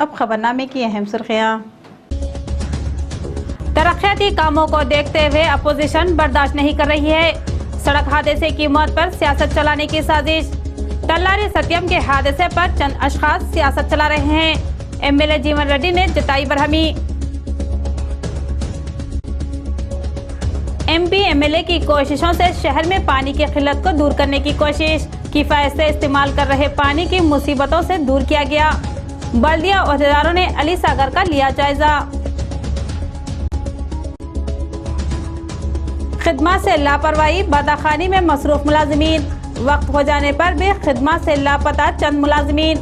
अब खबरनामे की अहम सुर्खियां। तरक्याती कामों को देखते हुए अपोजिशन बर्दाश्त नहीं कर रही है। सड़क हादसे की मौत पर सियासत चलाने की साजिश। तल्लारी सत्यम के हादसे पर चंद अशखास सियासत चला रहे हैं। एमएलए जीवन रेड्डी ने जताई बरहमी। एमपी एमएलए की कोशिशों से शहर में पानी की किल्लत को दूर करने की कोशिश। किफायत से इस्तेमाल कर रहे पानी की मुसीबतों से दूर किया गया। बल्दिया ओहदेदारों ने अली सागर का लिया जायजा। खिदमत से लापरवाही, बदाखानी में मसरूफ मुलाजिमीन। वक्त हो जाने पर भी खिदमत से लापता चंद मुलाजिमीन।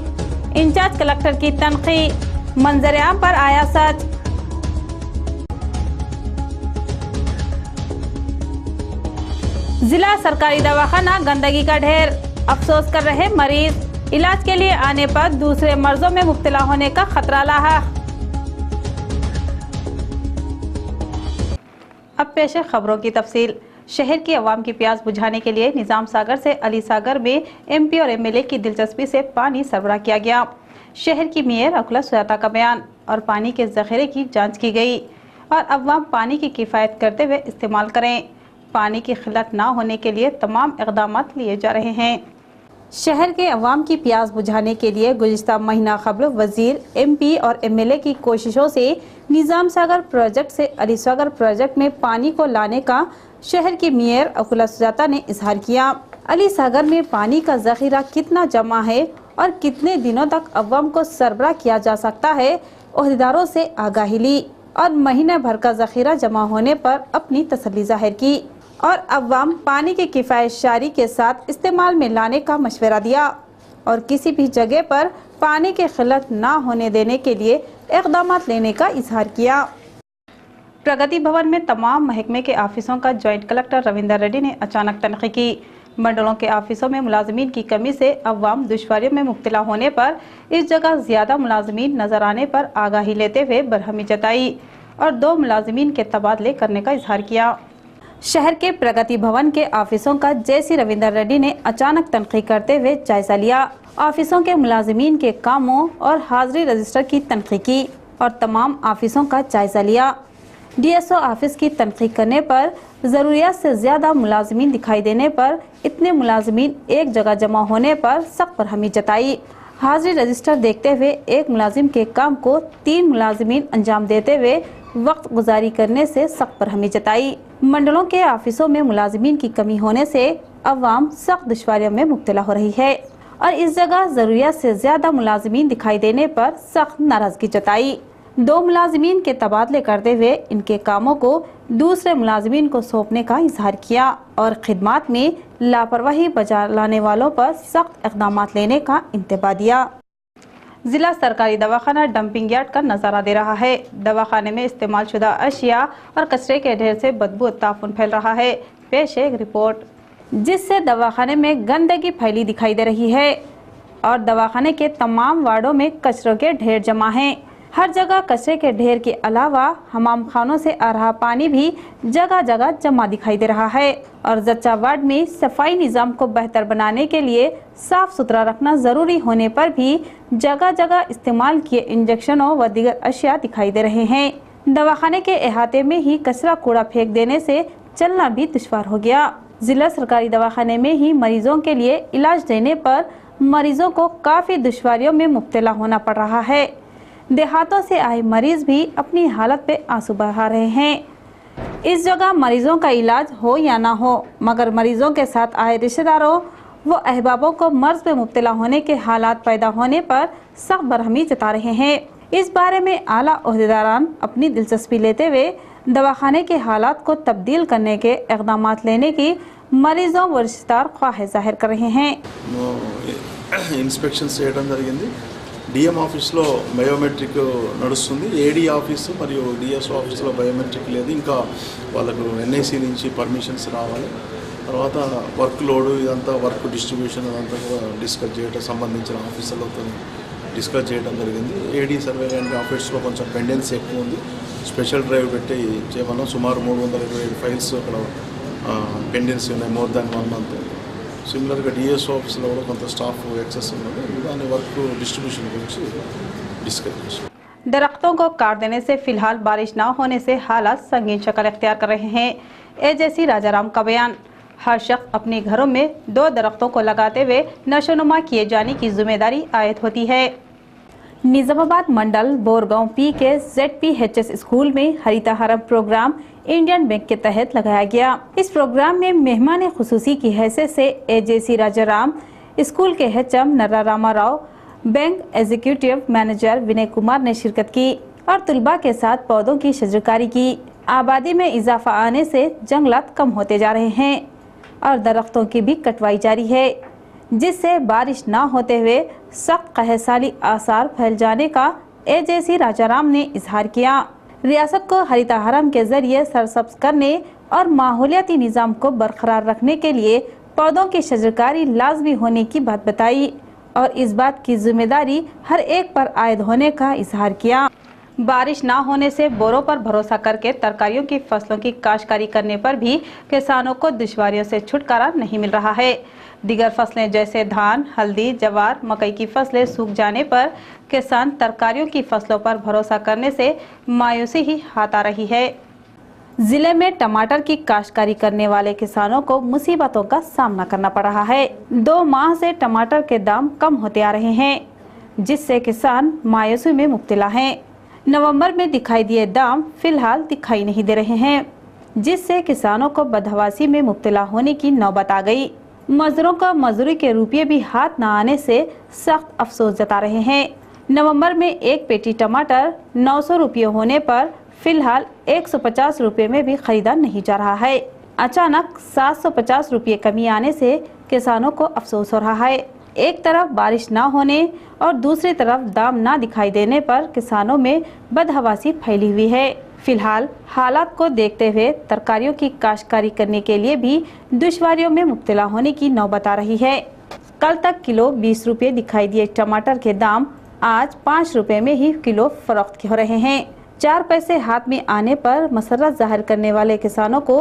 इंचार्ज कलेक्टर की तनखी, मंजर आम पर आया सच। जिला सरकारी दवाखाना गंदगी का ढेर, अफसोस कर रहे मरीज। इलाज के लिए आने पर दूसरे मर्जों में मुब्तला होने का खतरा लाहक। अब पेश है खबरों की तफसील। शहर की आवाम की प्यास बुझाने के लिए निजाम सागर से अली सागर में एमपी और एमएलए की दिलचस्पी से पानी सरबराह किया गया। शहर की मेयर अकुला सुजाता का बयान और पानी के ज़ख़ीरे की जांच की गई और अवाम पानी की किफ़ायत करते हुए इस्तेमाल करें। पानी की किल्लत ना होने के लिए तमाम इक़दामात लिए जा रहे हैं। शहर के अवाम की प्यास बुझाने के लिए गुज़िश्ता महीना क़ब्ल वज़ीर, एमपी और एमएलए की कोशिशों से निज़ाम सागर प्रोजेक्ट से अली सागर प्रोजेक्ट में पानी को लाने का शहर की मेयर अकुला सुजाता ने इजहार किया। अली सागर में पानी का ज़ख़ीरा कितना जमा है और कितने दिनों तक अवाम को सरबराह किया जा सकता है, ओहदेदारों से आगाही ली और महीने भर का ज़ख़ीरा जमा होने पर अपनी तसल्ली ज़ाहिर की और अवाम पानी की किफ़ायत शारी के साथ इस्तेमाल में लाने का मशवरा दिया और किसी भी जगह पर पानी की किल्लत ना होने देने के लिए इक़दामात लेने का इजहार किया। प्रगति भवन में तमाम महकमे के ऑफिसों का जॉइंट कलेक्टर रविंदर रेड्डी ने अचानक तनक़ी की। मंडलों के ऑफिसों में मुलाजमीन की कमी से अवाम दुश्वारियों में मुब्तला होने पर इस जगह ज़्यादा मुलाजमीन नजर आने पर आगाही लेते हुए बरहमी जताई और 2 मुलाजमीन के तबादले करने का इजहार किया। शहर के प्रगति भवन के ऑफिसों का जेसी रविंदर रेड्डी ने अचानक तनक़ी करते हुए जायजा लिया। ऑफिसों के मुलाजमीन के कामों और हाजिरी रजिस्टर की तनक़ी की और तमाम ऑफिसों का जायजा लिया। डीएसओ ऑफिस की तनक़ी करने पर ज़रूरियात से ज़्यादा मुलाजमीन दिखाई देने पर इतने मुलाजमीन एक जगह जमा होने पर सख्त बरहमी जताई। हाजिरी रजिस्टर देखते हुए एक मुलाजिम के काम को 3 मुलाजमीन अंजाम देते हुए वक्त गुजारी करने से सख्त बरहमी जताई। मंडलों के ऑफिसों में मुलाजमीन की कमी होने से अवाम सख्त दुश्वारियों में मुब्तला हो रही है और इस जगह ज़रूरियात से ज़्यादा मुलाजमीन दिखाई देने पर सख्त नाराज़गी जताई। 2 मुलाजमीन के तबादले करते हुए इनके कामों को दूसरे मुलाजमीन को सौंपने का इजहार किया और खिदमात में लापरवाही बजा लाने वालों पर सख्त इक़दामात लेने का इंतबाह दिया। जिला सरकारी दवाखाना डंपिंग यार्ड का नज़ारा दे रहा है। दवाखाने में इस्तेमाल शुदा अशिया और कचरे के ढेर से बदबू ताफुन फैल रहा है। पेश है एक रिपोर्ट जिससे दवाखाने में गंदगी फैली दिखाई दे रही है और दवाखाने के तमाम वार्डों में कचरों के ढेर जमा हैं। हर जगह कचरे के ढेर के अलावा हमाम खानों से आ रहा पानी भी जगह जगह जमा दिखाई दे रहा है और जच्चा वार्ड में सफाई निज़ाम को बेहतर बनाने के लिए साफ सुथरा रखना ज़रूरी होने पर भी जगह जगह इस्तेमाल किए इंजेक्शनों व दीगर अशिया दिखाई दे रहे हैं। दवाखाने के अहाते में ही कचरा कूड़ा फेंक देने से चलना भी दुश्वार हो गया। जिला सरकारी दवाखाने में ही मरीजों के लिए इलाज देने पर मरीजों को काफ़ी दुश्वारियों में मुब्तला होना पड़ रहा है। देहातों से आए मरीज भी अपनी हालत पे आंसू बहा रहे हैं। इस जगह मरीजों का इलाज हो या ना हो, मगर मरीजों के साथ आए रिश्तेदारों व अहबाबों को मर्ज में मुब्तला होने के हालात पैदा होने पर सख्त बरहमी जता रहे हैं। इस बारे में आला ओहदेदारान अपनी दिलचस्पी लेते हुए दवाखाने के हालात को तब्दील करने के इक़दामात लेने की मरीजों व रिश्तेदार ख्वाहिश जाहिर कर रहे हैं। ఇన్స్పెక్షన్ చేయడం జరిగింది। డిఎం ఆఫీస్లో బయోమెట్రిక్ నడుస్తుంది। ఏడీ ఆఫీసు మరియు డిఎస్ఓ ఆఫీస్లో బయోమెట్రిక్ లేదు, ఇంకా వాళ్ళకు ఎన్ఐసి నుంచి పర్మిషన్స్ రావాలి। తర్వాత వర్క్ లోడ్ ఇదంతా వర్క్ డిస్ట్రిబ్యూషన్ అదంతా కూడా డిస్కస్ చేయడం సంబంధించిన ఆఫీసర్లతో డిస్కస్ చేయడం జరిగింది। ఏడీ సర్వేలెంట్ ఆఫీస్లో కొంచెం పెండెన్సీ ఎక్కువ ఉంది, స్పెషల్ డ్రైవ్ పెట్టి చేయమన్నాం। సుమారు 327 ఫైల్స్ అక్కడ పెండెన్సీ ఉన్నాయి, మోర్ దాన్ 1 మంత్। సిమిలర్గా డిఎస్ఓ ఆఫీస్లో కూడా కొంత స్టాఫ్ ఎక్సెస్ ఉన్నది, దాని వర్క్ డిస్ట్రిబ్యూషన్ గురించి डिस्कस చేశాం. दरख्तों को काट देने से फिलहाल बारिश न होने से हालात संगीन शक्ल इख्तियार कर रहे हैं। एजेसी राजाराम का बयान। हर शख्स अपने घरों में 2 दरख्तों को लगाते हुए नशोनुमा किए जाने की जिम्मेदारी आयद होती है। निजामाबाद मंडल बोरगांव पी के ZPHS स्कूल में हरिताहारम प्रोग्राम इंडियन बैंक के तहत लगाया गया। इस प्रोग्राम में मेहमान खुसूसी की हैसियत से एजेसी राजाराम, स्कूल के HM Narra Rama Rao, bank executive manager Vinay Kumar ने शिरकत की और तलबा के साथ पौधों की शजरकारी की। आबादी में इजाफा आने से जंगलात कम होते जा रहे हैं और दरख्तों की भी कटवाई जारी है, जिससे बारिश न होते हुए सख्त कहसाली आसार फैल जाने का एजेसी राजाराम ने इजहार किया। रियासत को हरिताहारम के जरिए सरसब्ज करने और माहौलियाती निज़ाम को बरकरार रखने के लिए पौधों की शजरकारी लाजमी होने की बात बताई और इस बात की जिम्मेदारी हर एक पर आयद होने का इजहार किया। बारिश ना होने से बोरों पर भरोसा करके तरकारियों की फसलों की काश्तकारी करने पर भी किसानों को दुश्वारियों से छुटकारा नहीं मिल रहा है। दीगर फसलें जैसे धान, हल्दी, जवार, मकई की फसलें सूख जाने पर किसान तरकारियों की फसलों पर भरोसा करने से मायूसी ही हाथ आ रही है। जिले में टमाटर की काश्तकारी करने वाले किसानों को मुसीबतों का सामना करना पड़ रहा है। 2 माह से टमाटर के दाम कम होते आ रहे हैं, जिससे किसान मायूसी में मुब्तला हैं। नवंबर में दिखाई दिए दाम फिलहाल दिखाई नहीं दे रहे हैं, जिससे किसानों को बदहवासी में मुब्तला होने की नौबत आ गई। मजदूरों का मजदूरी के रुपये भी हाथ न आने से सख्त अफसोस जता रहे हैं। नवंबर में एक पेटी टमाटर 900 रुपये होने पर फिलहाल 150 रुपये में भी खरीदा नहीं जा रहा है। अचानक 750 रुपये कमी आने से किसानों को अफसोस हो रहा है। एक तरफ बारिश ना होने और दूसरी तरफ दाम ना दिखाई देने पर किसानों में बदहवासी फैली हुई है। फिलहाल हालात को देखते हुए तरकारियों की काश्तकारी करने के लिए भी दुश्वारियों में मुब्तला होने की नौबत आ रही है। कल तक किलो 20 रुपये दिखाई दिए टमाटर के दाम आज 5 रुपये में ही किलो फरोख्त हो रहे हैं। 4 पैसे हाथ में आने पर मसरत जाहिर करने वाले किसानों को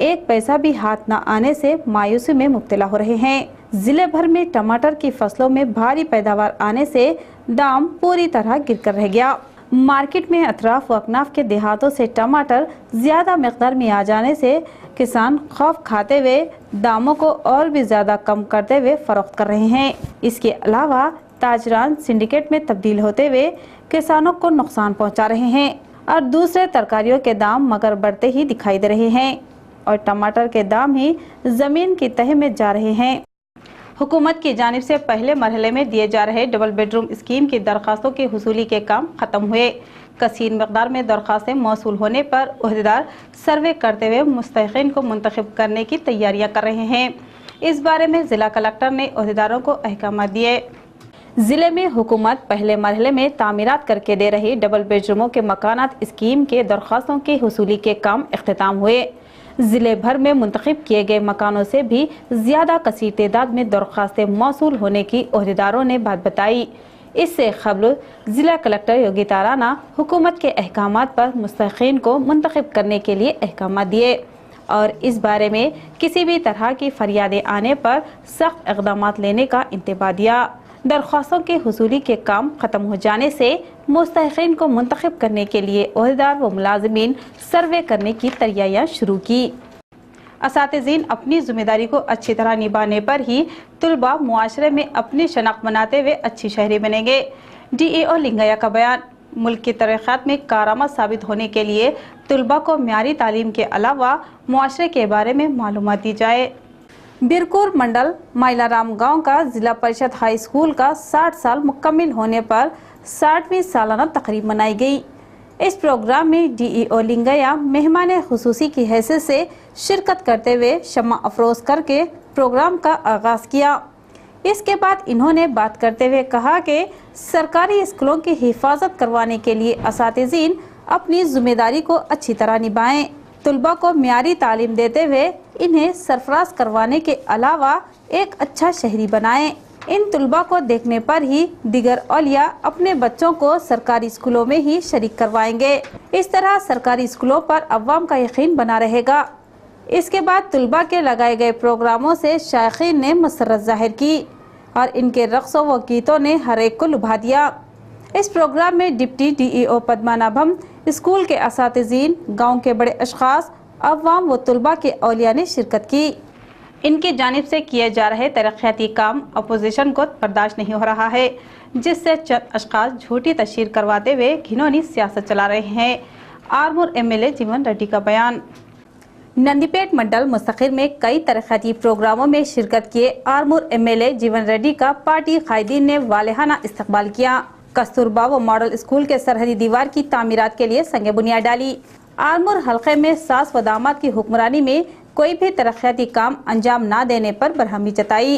1 पैसा भी हाथ न आने से मायूसी में मुब्तला हो रहे हैं। जिले भर में टमाटर की फसलों में भारी पैदावार आने से दाम पूरी तरह गिर कर रह गया। मार्केट में अतराफ व अकनाफ के देहातों से टमाटर ज्यादा मिकदार में आ जाने से किसान खौफ खाते हुए दामों को और भी ज्यादा कम करते हुए फरोख्त कर रहे हैं। इसके अलावा ताजरान सिंडिकेट में तब्दील होते हुए किसानों को नुकसान पहुंचा रहे हैं और दूसरे तरकारियों के दाम मगर बढ़ते ही दिखाई दे रहे हैं और टमाटर के दाम ही जमीन की तह में जा रहे हैं। हुकूमत की जानिब से पहले मरहले में दिए जा रहे डबल बेडरूम स्कीम की दरख्वास्तों की हुसूली के काम खत्म हुए। कसीर मकदार में दरख्वास्तें मौसूल होने पर ओहदेदार सर्वे करते हुए मुस्तहिक़ीन को मुंतखब करने की तैयारियां कर रहे हैं। इस बारे में जिला कलेक्टर ने ओहदेदारों को अहकाम दिए। जिले में हुकूमत पहले मरहले में तामीरात करके दे रही डबल बेडरूमों के मकानात स्कीम के दरख्वास्तों की हुसूली के काम इख्तिताम हुए। जिले भर में मुंतखब किए गए मकानों से भी ज्यादा कसीर तादाद में दरख्वास्तें मौसूल होने की ओहदेदारों ने बात बताई। इससे क़ब्ल जिला कलेक्टर योगिता राणा हुकूमत के अहकामात पर मुस्तहिक़ीन को मुंतखब करने के लिए अहकाम दिए और इस बारे में किसी भी तरह की फरियादें आने पर सख्त इक़दाम लेने का इंतबाह दिया। दरख्वास्तों के हुसूली के काम खत्म हो जाने से मुस्तहिक़ीन को मुंतखब करने के लिए ओहदेदार व मुलाज़िमीन सर्वे करने की तैयारियां शुरू की। असातिज़ीन अपनी जिम्मेदारी को अच्छी तरह निभाने पर ही तुलबा मुआशरे में अपनी शनाख्त बनाते हुए अच्छी शहरी बनेंगे। DEO लिंगैया का बयान। मुल्क की तरक्यात में कारआमद साबित होने के लिए तुलबा को म्यारी तालीम के अलावा मुआशरे के बारे में मालूमात दी जाए। बिरकुर मंडल माइलाराम गांव का जिला परिषद हाई स्कूल का 60 साल मुकम्मिल होने पर 60वीं सालाना तकरीब मनाई गई। इस प्रोग्राम में DEO लिंगैया मेहमान खुसूसी की हैसियत से शिरकत करते हुए शम्मा अफरोज करके प्रोग्राम का आगाज़ किया। इसके बाद इन्होंने बात करते हुए कहा कि सरकारी स्कूलों की हिफाजत करवाने के लिए असातिज़ीन अपनी जिम्मेदारी को अच्छी तरह निभाएं। तुलबा को म्यारी तालीम देते हुए इन्हें सरफराज करवाने के अलावा एक अच्छा शहरी बनाएं। इन तुलबा को देखने पर ही दिगर औलिया अपने बच्चों को सरकारी स्कूलों में ही शरीक करवाएंगे। इस तरह सरकारी स्कूलों पर अवाम का यकीन बना रहेगा। इसके बाद तुलबा के लगाए गए प्रोग्रामों से शायखीन ने मसरत जाहिर की और इनके रक़्स व गीतों ने हर एक को लुभा दिया। इस प्रोग्राम में डिप्टी DEO पद्मानाभम, स्कूल के असातिज़ीन, गाँव के बड़े अशखास, अवाम व तलबा के औलिया ने शिरकत की। इनकी जानिब से किए जा रहे तरक्याती काम अपोजिशन को बर्दाश्त नहीं हो रहा है, जिससे चंद अशखास झूठी तशहीर करवाते हुए घिनौनी सियासत चला रहे हैं। आरमूर MLA जीवन रेड्डी का बयान। नंदीपेट मंडल मुस्तकिर में कई तरक्याती प्रोग्रामों में शिरकत किए आरमूर MLA जीवन रेड्डी का पार्टी कायदीन ने वालेहाना इस्तकबाल किया। कस्तूरबा व मॉडल स्कूल के सरहदी दीवार की तामीरात के लिए संग बुनियाद डाली। आरमूर हल्के में सास व दामाद की हुक्मरानी में कोई भी तरक्याती काम अंजाम ना देने पर बरहमी जताई।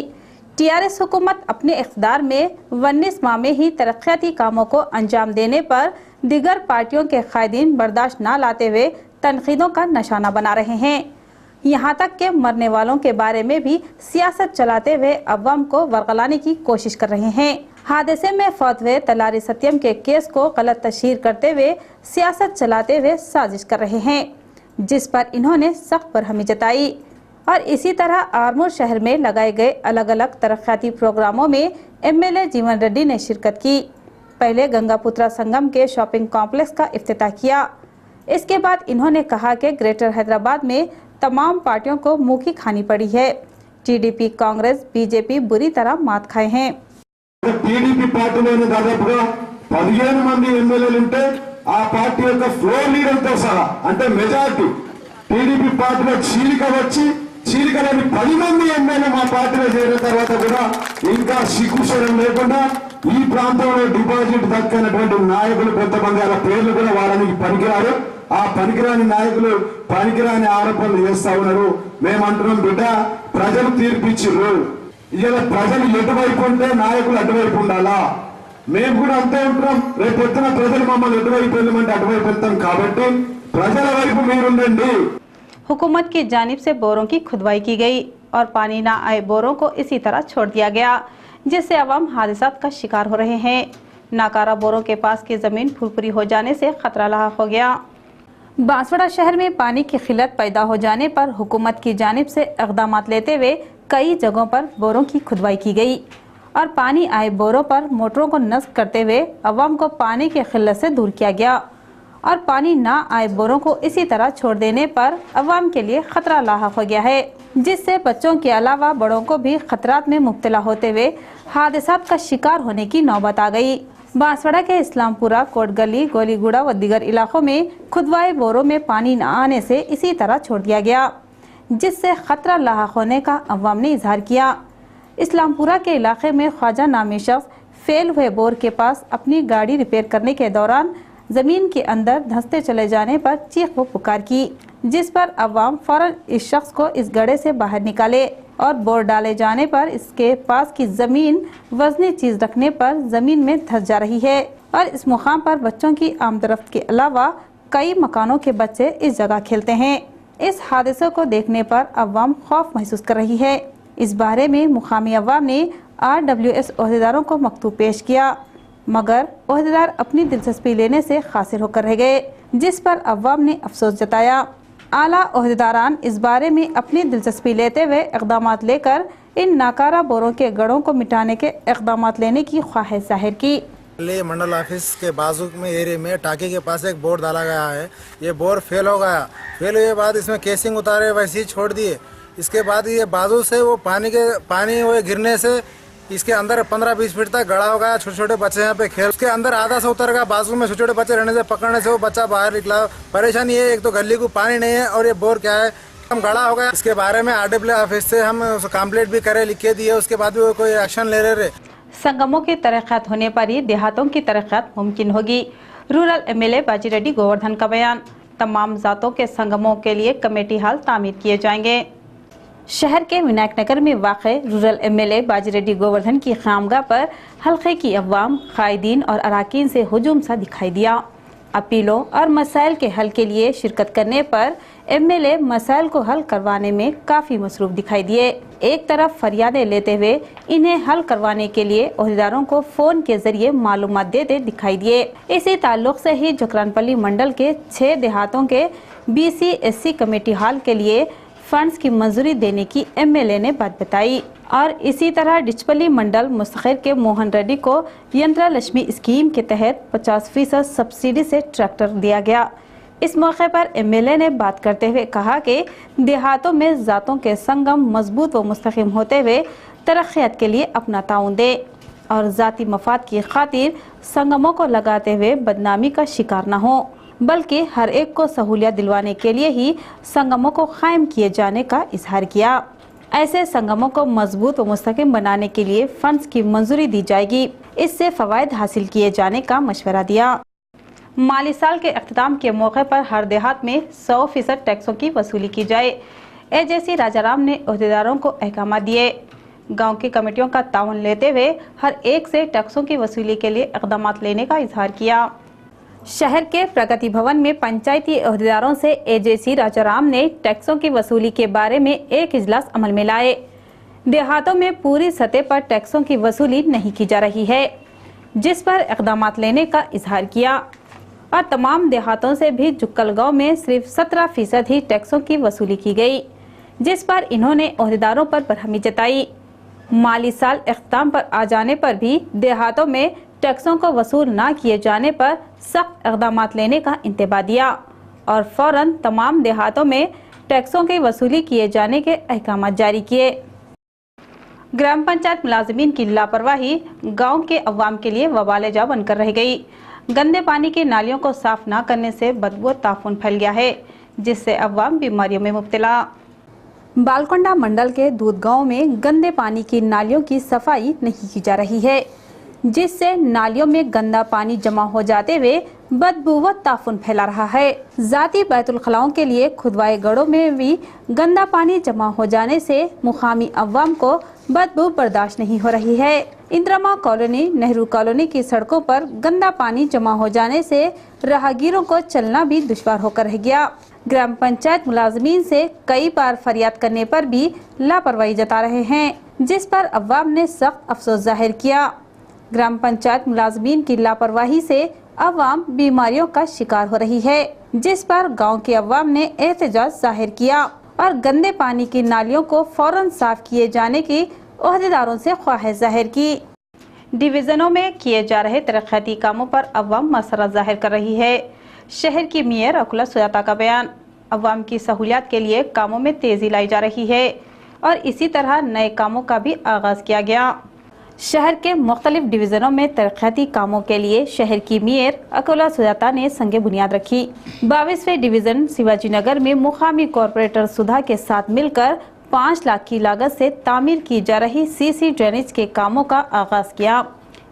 TRS हुकूमत अपने इख्तियार में 19 माह में ही तरक्याती कामों को अंजाम देने पर दीगर पार्टियों के कायदीन बर्दाश्त न लाते हुए तनकीदों का निशाना बना रहे हैं। यहाँ तक के मरने वालों के बारे में भी सियासत चलाते हुए अवाम को वरगलाने की कोशिश कर रहे हैं। हादसे में फौत हुए तलारी सत्यम के केस को गलत तशहीर करते हुए सियासत चलाते हुए साजिश कर रहे हैं, जिस पर इन्होंने सख्त बरहमी जताई। और इसी तरह आरमूर शहर में लगाए गए अलग अलग तरक्याती प्रोग्रामों में MLA जीवन रेड्डी ने शिरकत की। पहले गंगापुत्रा संगम के शॉपिंग कॉम्प्लेक्स का इफ्तिताह किया। इसके बाद इन्होंने कहा कि ग्रेटर हैदराबाद में तमाम पार्टियों को मुँह की खानी पड़ी है। TDP, कांग्रेस, BJP बुरी तरह मात खाए हैं। TDP పార్టీలోనే దాదాపుగా 15 మంది ఎమ్మెల్యేలు ఉంటే ఆ పార్టీ యొక్క ఫ్లోర్ లీడర్ తో సహా అంటే మెజారిటీ TDP పార్టీలో చీలికలోని 10 మంది ఎమ్మెల్యే మా పార్టీలో చేరిన తర్వాత కూడా ఇంకా సిగ్గుశరం లేకుండా ఈ ప్రాంతంలో డిపాజిట్ దక్కనటువంటి నాయకులు కొంతమంది అలా పేర్లు కూడా వారానికి పనికిరారు. ఆ పనికిరాని నాయకులు పనికిరాని ఆరోపణలు చేస్తా ఉన్నారు. మేమంటున్నాం బిడ్డ, ప్రజలు తీర్పిచ్చిర్రు. ఇలా ప్రజలు ఎటువైపు ఉంటే నాయకులు అటువైపు ఉండాలా. మేము కూడా అంతే ఉంటున్నాం. రేపు పొద్దున ప్రజలు మమ్మల్ని ఎటువైపు వెళ్ళమంటే అటువైపు వెళ్తాం. కాబట్టి ప్రజల వైపు మీరుండండి. हुकूमत की जानिब से बोरों की खुदवाई की गई और पानी ना आए बोरों को इसी तरह छोड़ दिया गया, जिससे अवाम हादसात का शिकार हो रहे हैं। नाकारा बोरों के पास की ज़मीन फुरफुरी हो जाने से खतरा लाहक हो गया। बांसवाड़ा शहर में पानी की किल्लत पैदा हो जाने पर हुकूमत की जानिब से इक़दाम लेते हुए कई जगहों पर बोरों की खुदवाई की गई और पानी आए बोरों पर मोटरों को नस्ब करते हुए अवाम को पानी की किल्लत से दूर किया गया और पानी ना आए बोरों को इसी तरह छोड़ देने पर अवाम के लिए खतरा लाहक हो गया है, जिससे बच्चों के अलावा बड़ों को भी खतरात में मुब्तला होते हुए हादसात का शिकार होने की नौबत आ गई। बांसवाड़ा के इस्लामपुरा, कोट गली, गोलीगुड़ा व दीगर इलाकों में खुदवाए बोरों में पानी न आने से इसी तरह छोड़ दिया गया, जिससे खतरा लाहक होने का अवाम ने इजहार किया। इस्लामपुरा के इलाके में ख्वाजा नामी शख्स फेल हुए बोर के पास अपनी गाड़ी रिपेयर करने के दौरान जमीन के अंदर धंसते चले जाने पर चीख व पुकार की, जिस पर अवाम फौरन इस शख्स को इस गड्ढे से बाहर निकाले और बोर डाले जाने पर इसके पास की जमीन वजनी चीज रखने पर जमीन में धंस जा रही है और इस मुकाम पर बच्चों की आमदरफ्त के अलावा कई मकानों के बच्चे इस जगह खेलते हैं। इस हादसे को देखने पर अवाम खौफ महसूस कर रही है। इस बारे में मुकामी अवाम ने RWS ओहदेदारों को मकतूब पेश किया, मगर ओहदेदार अपनी दिलचस्पी लेने से खासिर होकर रह गए, जिस पर अवाम ने अफसोस जताया। आला ओहदेदारान इस बारे में अपनी दिलचस्पी लेते हुए इक़दामात लेकर इन नाकारा बोरों के गढ़ों को मिटाने के इक़दामात लेने की ख्वाहिश जाहिर की। मंडल ऑफिस के बाजू में एरिया में टाके के पास एक बोर डाला गया है। ये बोर फेल हो गया। फेल हुए बाद इसमें केसिंग उतारे वैसे ही छोड़ दिए। इसके बाद ये बाजू से वो पानी वो गिरने से इसके अंदर 15-20 फीट तक गड़ा हो गया। छोटे छोटे बच्चे यहाँ पे खेल, उसके अंदर आधा से उतर गया। बाजू में छोटे छोटे बच्चे रहने से पकड़ने से वो बच्चा बाहर निकला। परेशानी ये एक तो गली को पानी नहीं है और ये बोर क्या है हम गड़ा हो गया। इसके बारे में RWS ऑफिस से हम कंप्लेंट भी करे, लिख के दिए, उसके बाद भी वो कोई एक्शन ले रहे। संगमों की तरक्यात होने पर ही देहातों की तरक्यात मुमकिन होगी। रूरल MLA बाजी रेड्डी गोवर्धन का बयान। तमाम जातों के संगमों के लिए कमेटी हाल तामीर किए जाएंगे। शहर के विनायक नगर में वाक़ रूरल MLA बाजी रेड्डी गोवर्धन की खामगाह पर हल्के की अवाम, कायदीन और अराकीन से हुजूम सा दिखाई दिया। अपीलों और मसाइल के हल के लिए शिरकत करने पर MLA मसाइल को हल करवाने में काफ़ी मसरूफ़ दिखाई दिए। एक तरफ फरियादें लेते हुए इन्हें हल करवाने के लिए ओहदेदारों को फ़ोन के ज़रिए मालूमात देते दिखाई दिए। इसी ताल्लुक़ से ही जुकरानपल्ली मंडल के 6 देहातों के BC SC कमेटी हाल के लिए फंड्स की मंजूरी देने की एमएलए ने बात बताई। और इसी तरह डिचपल्ली मंडल मुस्तखिर के मोहन रेड्डी को यंत्र लक्ष्मी स्कीम के तहत 50% सब्सिडी से ट्रैक्टर दिया गया। इस मौके पर एमएलए ने बात करते हुए कहा कि देहातों में जातों के संगम मजबूत व मुस्तकिम होते हुए तरक्कियात के लिए अपना ताउन दे और जाती मफाद की खातिर संगमों को लगाते हुए बदनामी का शिकार न हो, बल्कि हर एक को सहूलियत दिलवाने के लिए ही संगमों को कायम किए जाने का इजहार किया। ऐसे संगमों को मजबूत व मुस्तकिम बनाने के लिए फंड्स की मंजूरी दी जाएगी, इससे फवायद हासिल किए जाने का मशवरा दिया। माली साल के अख्ताम के मौके पर हर देहात में 100% टैक्सों की वसूली की जाए। एजेसी राजाराम ने अहदेदारों को अहकाम दिए। गांव की कमेटियों का ताउन लेते हुए हर एक से टैक्सों की वसूली के लिए इक़दाम लेने का इजहार किया। शहर के प्रगति भवन में पंचायती अहदेदारों से एजेसी राजाराम ने टैक्सों की वसूली के बारे में एक इजलास अमल में लाए। देहातों में पूरी सतह पर टैक्सों की वसूली नहीं की जा रही है, जिस पर इक़दाम लेने का इजहार किया और तमाम देहातों से भी जुक्कल गांव में सिर्फ 17% ही टैक्सों की वसूली की गई, जिस पर इन्होंने अहदेदारों पर बरहमी जताई। माली साल इख्तिताम पर आ जाने पर भी देहातों में टैक्सों को वसूल न किए जाने पर सख्त इक़दाम लेने का इंतबा दिया और फौरन तमाम देहातों में टैक्सों की वसूली किए जाने के अहकाम जारी किए। ग्राम पंचायत मुलाजिमीन की लापरवाही गांव के अवाम के लिए वबाल जा बनकर रह गई। गंदे पानी की नालियों को साफ न करने से बदबू ताफून फैल गया है, जिससे अवाम बीमारियों में मुब्तला। बालकोंडा मंडल के दूध गांव में गंदे पानी की नालियों की सफाई नहीं की जा रही है, जिससे नालियों में गंदा पानी जमा हो जाते हुए बदबू व ताफून फैला रहा है। जाती बैतुल खलाओं के लिए खुदवाए गढ़ों में भी गंदा पानी जमा हो जाने से मुकामी अवाम को बदबू बर्दाश्त नहीं हो रही है। इंद्रमा कॉलोनी, नेहरू कॉलोनी की सड़कों पर गंदा पानी जमा हो जाने से राहगीरों को चलना भी दुश्वार होकर रह गया। ग्राम पंचायत मुलाजमीन से कई बार फरियाद करने पर भी लापरवाही जता रहे हैं, जिस पर अवाम ने सख्त अफसोस जाहिर किया। ग्राम पंचायत मुलाजमीन की लापरवाही से अवाम बीमारियों का शिकार हो रही है, जिस पर गांव के अवाम ने एहतजाज जाहिर किया और गंदे पानी की नालियों को फौरन साफ किए जाने की ओहदेदारों से ख्वाहिश जाहिर की। डिवीजनों में किए जा रहे तरक्याती कामों पर अवाम मसरत जाहिर कर रही है। शहर की मेयर अकुला सुजाता का बयान। अवाम की सहूलियत के लिए कामों में तेजी लाई जा रही है और इसी तरह नए कामों का भी आगाज किया गया। शहर के मुख्तलिफ डिवीजनों में तरक्याती कामों के लिए शहर की मेयर अकुला सुजाता ने संगे बुनियाद रखी। 22वें डिवीजन शिवाजी नगर में मुकामी कॉरपोरेटर सुधा के साथ मिलकर 5 लाख की लागत से तामीर की जा रही सीसी ड्रेनेज के कामों का आगाज किया।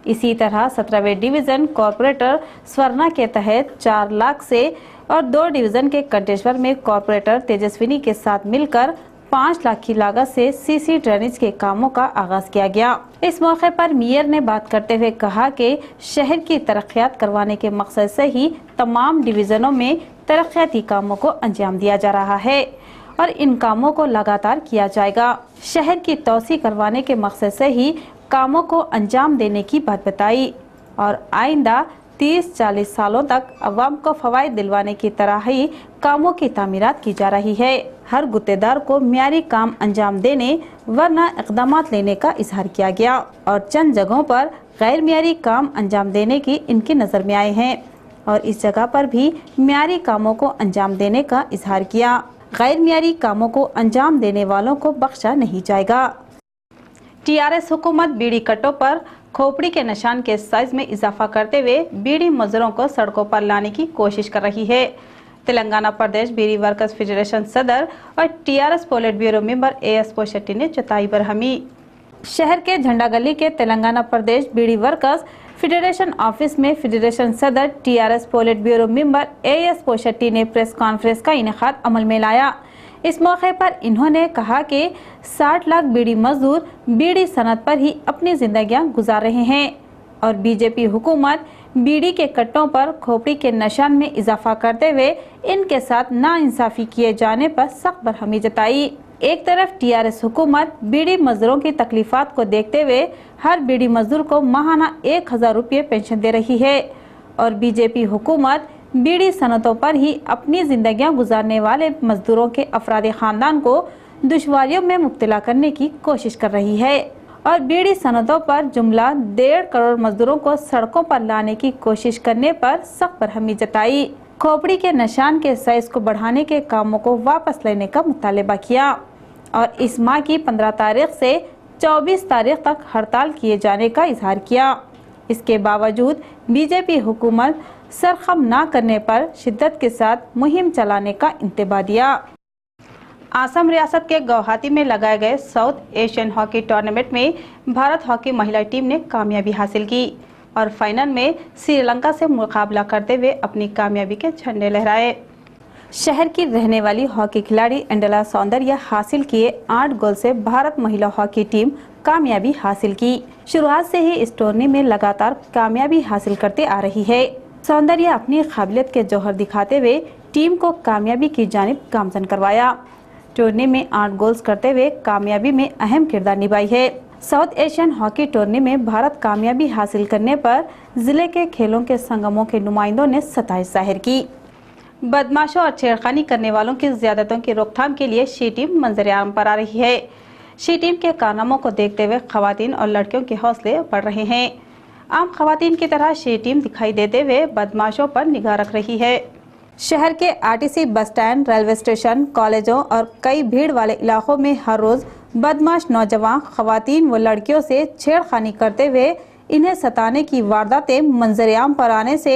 इसी तरह 17वें डिवीजन कॉरपोरेटर स्वर्णा के तहत 4 लाख से और 2 डिवीजन के कंटेश्वर में कॉरपोरेटर तेजस्विनी के साथ मिलकर 5 लाख की लागत से सीसी ड्रेनेज के कामों का आगाज किया गया। इस मौके पर मेयर ने बात करते हुए कहा कि शहर की तरक्कियात करवाने के मकसद से ही तमाम डिवीजनों में तरक्याती कामों को अंजाम दिया जा रहा है और इन कामों को लगातार किया जाएगा। शहर की तौसी करवाने के मकसद से ही कामों को अंजाम देने की बात बताई और आइंदा 30-40 सालों तक अवाम को फवायद दिलवाने की तरह ही कामों की तामीरात की जा रही है। हर गुत्तेदार को म्यारी काम अंजाम देने वरना इक़दाम लेने का इजहार किया गया और चंद जगहों पर गैर म्यारी काम अंजाम देने की इनकी नज़र में आए हैं और इस जगह पर भी म्यारी कामों को अंजाम देने का इजहार किया। गैर म्यारी कामों को अंजाम देने वालों को बख्शा नहीं जाएगा। टीआरएस हुकूमत बीड़ी कट्टों पर खोपड़ी के निशान के साइज में इजाफा करते हुए बीड़ी मजदूरों को सड़कों पर लाने की कोशिश कर रही है। तेलंगाना प्रदेश बीड़ी वर्कर्स फेडरेशन सदर और टीआरएस पोलिट ब्यूरो मेंबर एएस पोशेट्टी ने जताई बरहमी। शहर के झंडा गली के तेलंगाना प्रदेश बीड़ी वर्कर्स फेडरेशन ऑफिस में फेडरेशन सदर टीआरएस पोलिट ब्यूरो मेंबर एएस पोशेट्टी ने प्रेस कॉन्फ्रेंस का इनेकाद अमल में लाया। इस मौके पर इन्होंने कहा कि 60 लाख बीड़ी मजदूर बीड़ी सनत पर ही अपनी जिंदगियां गुजार रहे हैं और बीजेपी हुकूमत बीड़ी के कट्टों पर खोपड़ी के निशान में इजाफा करते हुए इनके साथ नाइंसाफी किए जाने पर सख्त बरहमी जताई। एक तरफ टीआरएस हुकूमत बीड़ी मजदूरों की तकलीफात को देखते हुए हर बीड़ी मजदूर को माहाना 1000 रुपये पेंशन दे रही है और बीजेपी हुकूमत बीड़ी सनतों पर ही अपनी जिंदगियां गुजारने वाले मजदूरों के अफराद खानदान को दुश्वारियों में मुब्तला करने की कोशिश कर रही है और बीड़ी सनतों पर जुमला 1.5 करोड़ मजदूरों को सड़कों पर लाने की कोशिश करने पर सख्त बरहमी जताई। खोपड़ी के निशान के साइज को बढ़ाने के कामों को वापस लेने का मुतालबा किया और इस माह की 15 तारीख से 24 तारीख तक हड़ताल किए जाने का इजहार किया। इसके बावजूद बीजेपी हुकूमत सरखम ना करने पर शिद्दत के साथ मुहिम चलाने का इंतबा दिया। आसम रियासत के गुवाहाटी में लगाए गए साउथ एशियन हॉकी टूर्नामेंट में भारत हॉकी महिला टीम ने कामयाबी हासिल की और फाइनल में श्रीलंका से मुकाबला करते हुए अपनी कामयाबी के झंडे लहराए। शहर की रहने वाली हॉकी खिलाड़ी एंडला सौंदर्य हासिल किए 8 गोल से भारत महिला हॉकी टीम कामयाबी हासिल की। शुरुआत से ही इस टूर्नी में लगातार कामयाबी हासिल करते आ रही है। सौंदर्य अपनी काबिलियत के जौहर दिखाते हुए टीम को कामयाबी की जानिब गामजन करवाया। टूर्नी में 8 गोल्स करते हुए कामयाबी में अहम किरदार निभाई है। साउथ एशियन हॉकी टूर्नी में भारत कामयाबी हासिल करने पर जिले के खेलों के संगमों के नुमाइंदों ने सताइश जाहिर की। बदमाशों और छेड़खानी करने वालों की ज़्यादतियों की रोकथाम के लिए शी टीम मंजर-ए-आम पर आ रही है। शी टीम के कारनामों को देखते हुए खवातीन और लड़कियों के हौसले बढ़ रहे हैं। आम खवातीन की तरह शी टीम दिखाई देते हुए बदमाशों पर निगाह रख रही है। शहर के RTC bus stand, railway station, कॉलेजों और कई भीड़ वाले इलाकों में हर रोज बदमाश नौजवान खवातीन व लड़कियों से छेड़खानी करते हुए इन्हें सताने की वारदातें मंजर-ए-आम पर आने से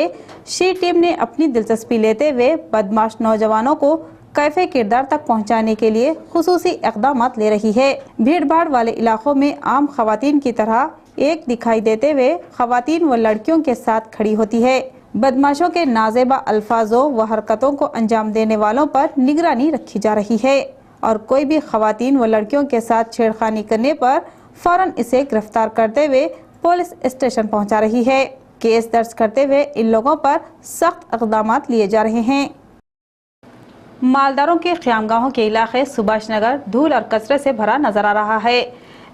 शी टीम ने अपनी दिलचस्पी लेते हुए बदमाश नौजवानों को कैफे किरदार तक पहुंचाने के लिए खुसूसी इक़दामात ले रही है। भीड़ भाड़ वाले इलाकों में आम खवातीन की तरह एक दिखाई देते हुए खवातीन व लड़कियों के साथ खड़ी होती है। बदमाशों के नाजेबा अल्फाजों व हरकतों को अंजाम देने वालों पर निगरानी रखी जा रही है और कोई भी खवातीन व लड़कियों के साथ छेड़खानी करने पर फौरन इसे गिरफ्तार करते हुए पुलिस स्टेशन पहुंचा रही है। केस दर्ज करते हुए इन लोगों पर सख्त इक़दामात लिए जा रहे हैं। मालदारों के क़यामगाहों के इलाके सुभाष नगर धूल और कचरे से भरा नजर आ रहा है।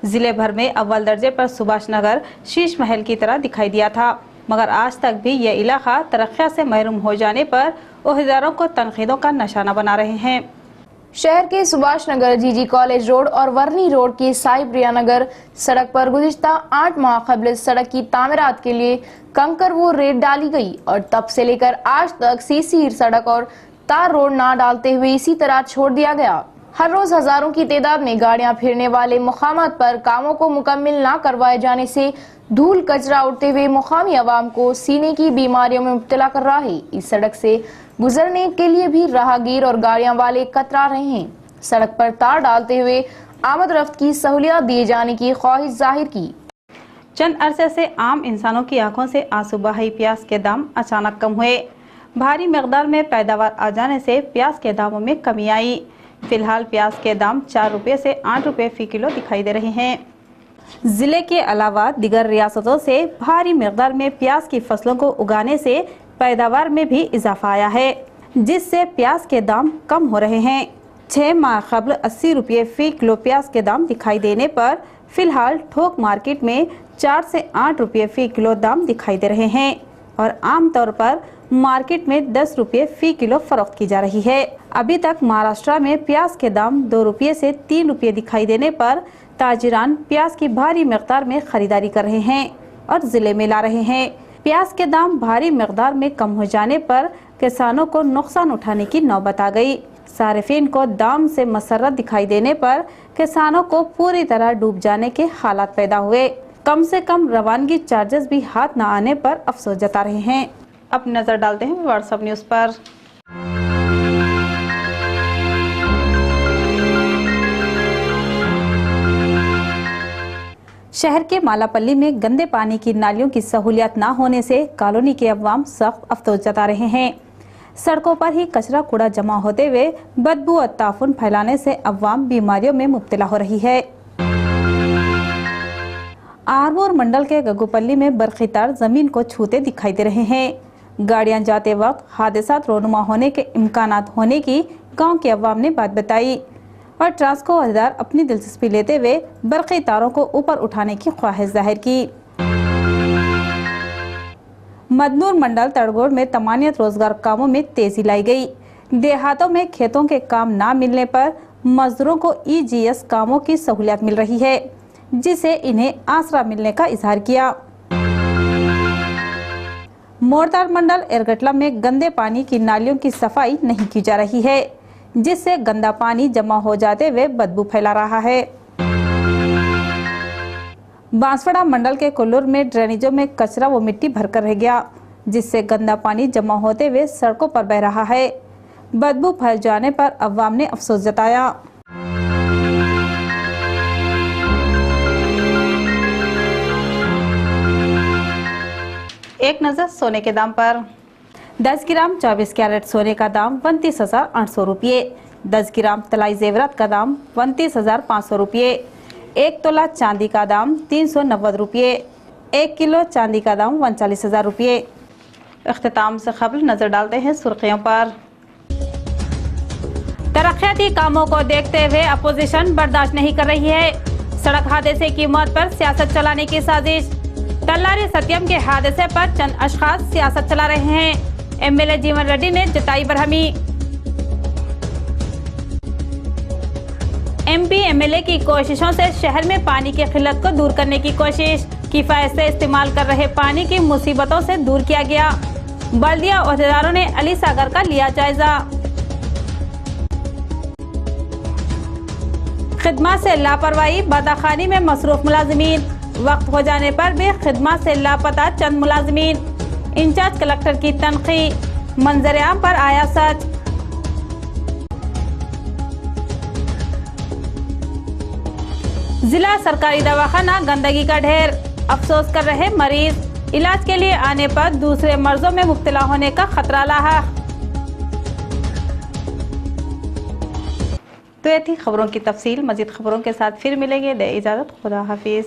जिले भर में अव्वल दर्जे पर सुभाष नगर शीश महल की तरह दिखाई दिया था, मगर आज तक भी यह इलाका तरक्कियां से महरूम हो जाने पर ओहदेदारों को तनकीदों का निशाना बना रहे हैं। शहर के सुभाष नगर, जीजी कॉलेज रोड और वर्नी रोड की साई प्रिया नगर सड़क पर गुज़िश्ता 8 माह कबल सड़क की तामीरात के लिए कंकर वो रेत डाली गई और तब से लेकर आज तक सीसी सड़क और तार रोड ना डालते हुए इसी तरह छोड़ दिया गया। हर रोज हजारों की तादाद में गाड़ियां फिरने वाले मुकामात पर कामों को मुकम्मल ना करवाए जाने से धूल कचरा उड़ते हुए मुकामी आवाम को सीने की बीमारियों में मुब्तला कर रहा है। इस सड़क से गुजरने के लिए भी राहगीर और गाड़ियां वाले कतरा रहे हैं। सड़क पर तार डालते हुए आमद रफ्त की सहूलियत दिए जाने की ख्वाहिश जाहिर की। चंद अरसे से आम इंसानों की आंखों से आंसू बहाई प्याज के दाम अचानक कम हुए। भारी मकदार में पैदावार आ जाने से प्याज के दामों में कमी आई। फिलहाल प्याज के दाम 4 रुपये से 8 रुपये फी किलो दिखाई दे रहे हैं। जिले के अलावा दिगर रियासतों से भारी मकदार में प्याज की फसलों को उगाने से पैदावार में भी इजाफा आया है, जिससे प्याज के दाम कम हो रहे हैं। 6 माह कबल 80 रुपये फी किलो प्याज के दाम दिखाई देने पर फिलहाल थोक मार्केट में 4 से 8 रुपये फी किलो दाम दिखाई दे रहे हैं और आमतौर पर मार्केट में 10 रुपये फी किलो फरोख्त की जा रही है। अभी तक महाराष्ट्र में प्याज के दाम 2 रुपये से 3 रुपये दिखाई देने पर ताजिरान प्याज की भारी मकदार में खरीदारी कर रहे हैं और जिले में ला रहे हैं। प्याज के दाम भारी मकदार में कम हो जाने पर किसानों को नुकसान उठाने की नौबत आ गई। सारिफिन को दाम से मसरत दिखाई देने पर किसानों को पूरी तरह डूब जाने के हालात पैदा हुए। कम से कम रवानगी चार्जेस भी हाथ न आने पर अफसोस जता रहे हैं। अब नजर डालते हैं व्हाट्सएप न्यूज पर। शहर के मालापल्ली में गंदे पानी की नालियों की सहूलियत न होने से कॉलोनी के अवाम सख्त अफसोस जता रहे हैं। सड़कों पर ही कचरा कूड़ा जमा होते हुए बदबू और ताफुन फैलाने से अवाम बीमारियों में मुब्तला हो रही है। आरमोर मंडल के गगुपल्ली में बरखी तार जमीन को छूते दिखाई दे रहे हैं। गाड़ियां जाते वक्त हादसात रोनुमा होने के इम्कानात होने की गांव के अवाम ने बात बताई और ट्रांसको अहदेदार अपनी दिलचस्पी लेते हुए बरक़ी तारों को ऊपर उठाने की ख्वाहिश जाहिर की। मदनूर मंडल तड़गोड़ में तमानियत रोजगार कामों में तेजी लाई गई। देहातों में खेतों के काम ना मिलने पर मजदूरों को EGS कामों की सहूलियत मिल रही है, जिसे इन्हें आसरा मिलने का इजहार किया। मोरतार मंडल एरगटला में गंदे पानी की नालियों की सफाई नहीं की जा रही है, जिससे गंदा पानी जमा हो जाते हुए बदबू फैला रहा है। बांसवाड़ा मंडल के कोल्लूर में ड्रेनेजों में कचरा व मिट्टी भरकर रह गया, जिससे गंदा पानी जमा होते हुए सड़कों पर बह रहा है। बदबू फैल जाने पर अवाम ने अफसोस जताया। एक नजर सोने के दाम पर। 10 ग्राम 24 कैरेट सोने का दाम 29,800 रुपये। 10 ग्राम तलाई जेवरात का दाम 29,500 रुपये। 1 तोला चांदी का दाम 390 रुपये। 1 किलो चांदी का दाम 39,000 रुपये। इख्तिताम से खबर नजर डालते हैं सुर्खियों पर। तरक्याती कामों को देखते हुए अपोजिशन बर्दाश्त नहीं कर रही है। सड़क हादसे की मौत पर सियासत चलाने की साजिश। तल्लारी सत्यम के हादसे पर चंद अशखास सियासत चला रहे हैं। MLA जीवन रेड्डी ने जताई बरहमी। MP MLA की कोशिशों से शहर में पानी की किल्लत को दूर करने की कोशिश। किफायत से इस्तेमाल कर रहे पानी की मुसीबतों से दूर किया गया। बल्दिया ओहदेदारों ने अली सागर का लिया जायजा। खिदमत से लापरवाही, बदाखानी में मसरूफ मुलाजिमीन। वक्त हो जाने पर भी खिदमत से लापता चंद मुलाजिमीन। इंचार्ज कलेक्टर की तनखी, मंजर आम पर आया सच। जिला सरकारी दवाखाना गंदगी का ढेर, अफसोस कर रहे मरीज। इलाज के लिए आने पर दूसरे मर्जों में मुब्तला होने का खतरा लाहक। तो ये थी खबरों की तफसील। मजीद खबरों के साथ फिर मिलेंगे। दे इजाजत, खुदा हाफिज।